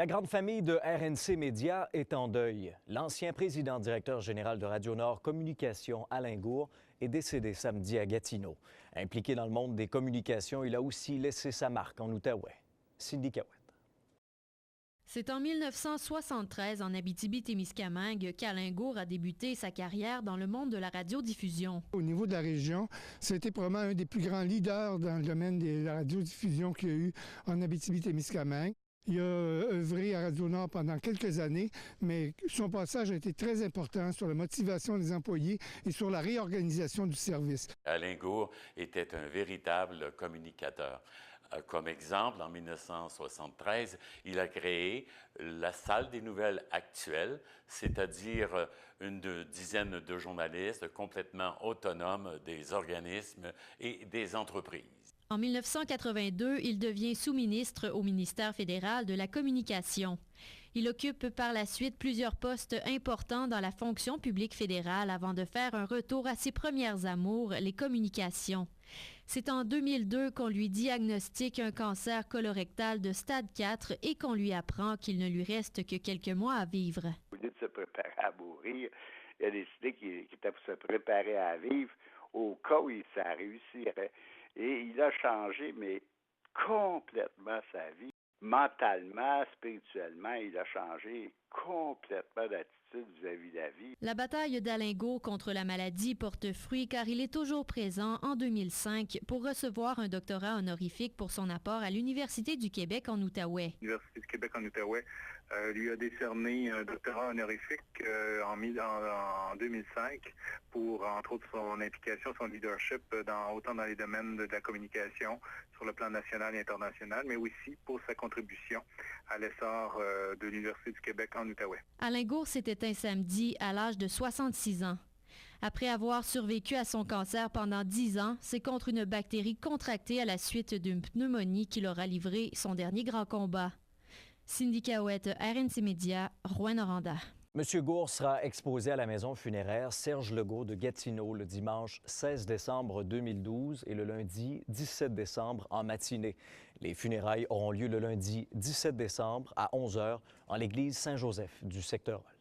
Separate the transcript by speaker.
Speaker 1: La grande famille de RNC Média est en deuil. L'ancien président-directeur général de Radio-Nord Communications, Alain Gourde, est décédé samedi à Gatineau. Impliqué dans le monde des communications, il a aussi laissé sa marque en Outaouais. Cindy Cahouette.
Speaker 2: C'est en 1973, en Abitibi-Témiscamingue, qu'Alain Gourde a débuté sa carrière dans le monde de la radiodiffusion.
Speaker 3: Au niveau de la région, c'était probablement un des plus grands leaders dans le domaine de la radiodiffusion qu'il y a eu en Abitibi-Témiscamingue. Il a œuvré à Radio-Nord pendant quelques années, mais son passage a été très important sur la motivation des employés et sur la réorganisation du service.
Speaker 4: Alain Gourde était un véritable communicateur. Comme exemple, en 1973, il a créé la Salle des nouvelles actuelles, c'est-à-dire une dizaine de journalistes complètement autonomes des organismes et des entreprises.
Speaker 2: En 1982, il devient sous-ministre au ministère fédéral de la Communication. Il occupe par la suite plusieurs postes importants dans la fonction publique fédérale avant de faire un retour à ses premières amours, les communications. C'est en 2002 qu'on lui diagnostique un cancer colorectal de stade 4 et qu'on lui apprend qu'il ne lui reste que quelques mois à vivre.
Speaker 5: Au lieu de se préparer à mourir, il a décidé qu'il était pour se préparer à vivre au cas où ça réussirait. Et il a changé, mais complètement sa vie. Mentalement, spirituellement, il a changé complètement d'attitude vis-à-vis de la vie.
Speaker 2: La bataille d'Alain Gourde contre la maladie porte fruit car il est toujours présent en 2005 pour recevoir un doctorat honorifique pour son apport à l'Université du Québec en Outaouais.
Speaker 6: L'Université du Québec en Outaouais lui a décerné un doctorat honorifique en 2005 pour, entre autres, son implication, son leadership autant dans les domaines de la communication sur le plan national et international, mais aussi pour sa contribution à l'essor de l'Université du Québec en Outaouais.
Speaker 2: Alain Gourde s'est éteint samedi à l'âge de 66 ans. Après avoir survécu à son cancer pendant 10 ans, c'est contre une bactérie contractée à la suite d'une pneumonie qu'il aura livré son dernier grand combat. Cindy Cahouette, RNC Média, Rouyn-Noranda.
Speaker 1: M. Gourde sera exposé à la maison funéraire Serge Legault de Gatineau le dimanche 16 décembre 2012 et le lundi 17 décembre en matinée. Les funérailles auront lieu le lundi 17 décembre à 11 h en l'église Saint-Joseph du secteur Hall.